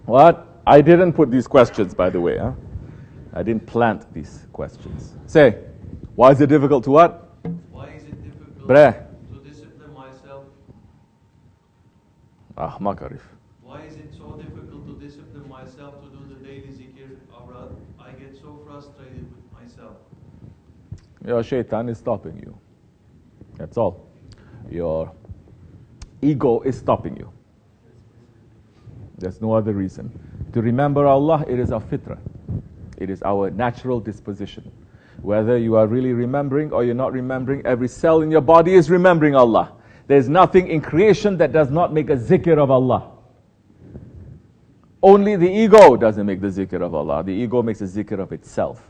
What? I didn't put these questions, by the way. Huh? I didn't plant these questions. Say, why is it difficult to what? Why is it difficult Bre. to discipline myself? Makarif. Why is it so difficult to discipline myself to do the daily zikr, Awrad? I get so frustrated with myself. Your shaitan is stopping you. That's all. Your ego is stopping you. There's no other reason. To remember Allah, it is our fitrah. It is our natural disposition. Whether you are really remembering or you're not remembering, every cell in your body is remembering Allah. There's nothing in creation that does not make a zikr of Allah. Only the ego doesn't make the zikr of Allah. The ego makes a zikr of itself.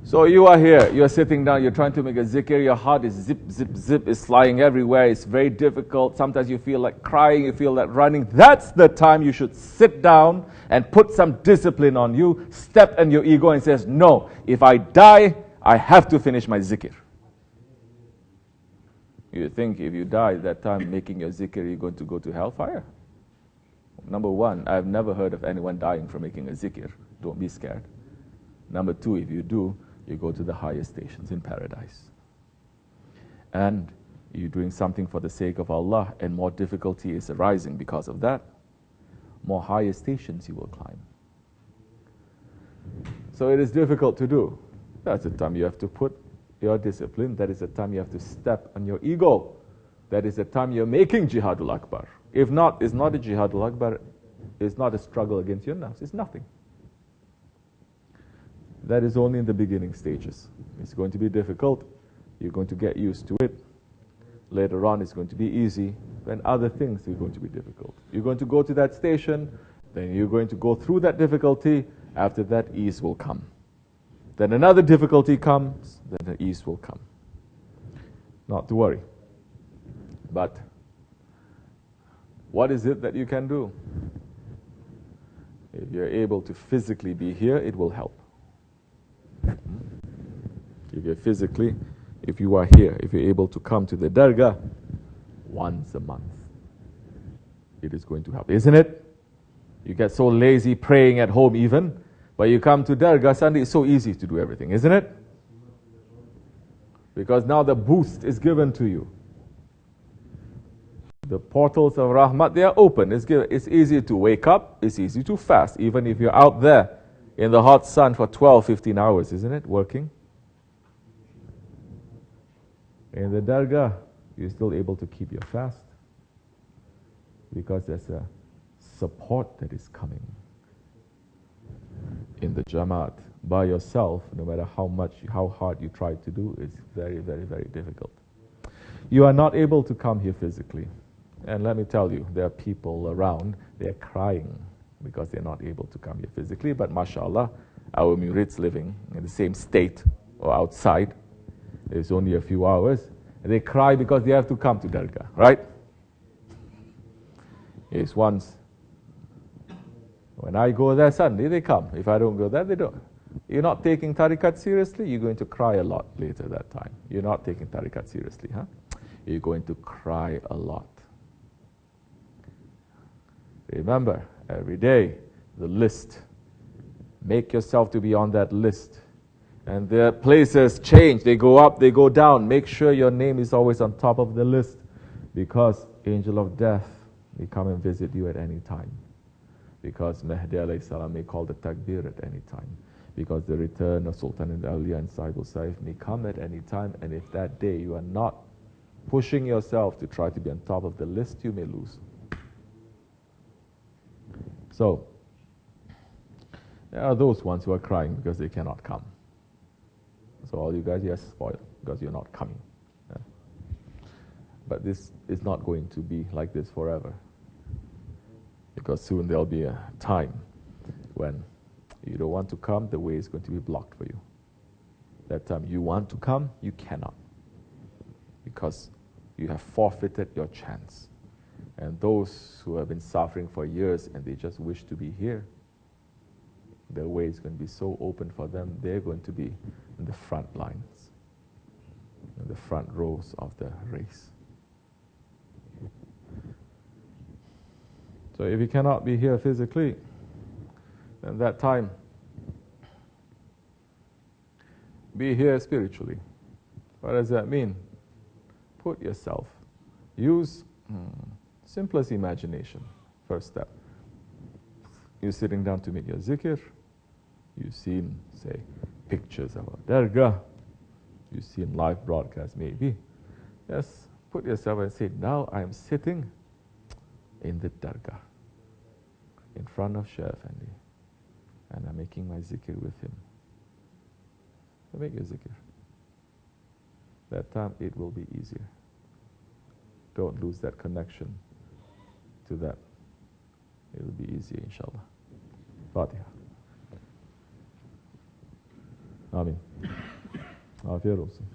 So you are here, you're sitting down, you're trying to make a zikr, your heart is zip, zip, zip, is flying everywhere, it's very difficult. Sometimes you feel like crying, you feel like running. That's the time you should sit down and put some discipline on you, step on your ego and says, no, if I die, I have to finish my zikr. You think if you die at that time making your zikr, you're going to go to hellfire? Number one, I've never heard of anyone dying for making a zikr. Don't be scared. Number two, if you do, you go to the highest stations in paradise. And you're doing something for the sake of Allah, and more difficulty is arising because of that. More higher stations you will climb. So it is difficult to do. That's the time you have to put your discipline. That is the time you have to step on your ego. That is the time you're making Jihadul Akbar. If not, it's not a Jihadul Akbar. It's not a struggle against your nafs. It's nothing. That is only in the beginning stages. It's going to be difficult. You're going to get used to it. Later on, it's going to be easy. Then other things are going to be difficult. You're going to go to that station. Then you're going to go through that difficulty. After that, ease will come. Then another difficulty comes. Then the ease will come. Not to worry. But what is it that you can do? If you're able to physically be here, it will help. If you're physically, if you are here, if you're able to come to the Dergah once a month, it is going to help, isn't it? You get so lazy praying at home even, but you come to Dergah Sunday, it's so easy to do everything, isn't it? Because now the boost is given to you. The portals of Rahmat, they are open. It's easy to wake up, it's easy to fast, even if you're out there in the hot sun for 12, 15 hours, isn't it, working? In the Dergah, you're still able to keep your fast because there's a support that is coming. In the Jamaat, by yourself, no matter how hard you try to do, it's very, very, very difficult. You are not able to come here physically. And let me tell you, there are people around, they're crying because they're not able to come here physically. But mashallah, our murids living in the same state or outside, it's only a few hours, and they cry because they have to come to Dergah, right? It's once. When I go there Sunday, they come. If I don't go there, they don't. You're not taking tariqat seriously, you're going to cry a lot later that time. You're not taking tariqat seriously, huh? You're going to cry a lot. Remember, every day, the list. Make yourself to be on that list. And the places change. They go up, they go down. Make sure your name is always on top of the list. Because angel of death may come and visit you at any time. Because Mahdi alayhi salam may call the takbir at any time. Because the return of Sultan al-Awliya and Sahibul Saif may come at any time. And if that day you are not pushing yourself to try to be on top of the list, you may lose. So, there are those ones who are crying because they cannot come. So all you guys, yes, spoiled because you're not coming. Yeah. But this is not going to be like this forever. Because soon there'll be a time when you don't want to come, the way is going to be blocked for you. That time you want to come, you cannot. Because you have forfeited your chance. And those who have been suffering for years and they just wish to be here, their way is going to be so open for them, they're going to be in the front lines, in the front rows of the race. So if you cannot be here physically, then that time, be here spiritually. What does that mean? Put yourself. Use simplest imagination. First step. You're sitting down to make your zikr. You've seen, say, pictures of a dergah. You've seen live broadcast, maybe. Yes, put yourself and say, now I'm sitting in the dergah, in front of Shaykh Effendi, and I'm making my zikr with him. So make your zikr. That time it will be easier. Don't lose that connection to that. It will be easier, inshallah. Fatiha. Amin. Afiyet olsun.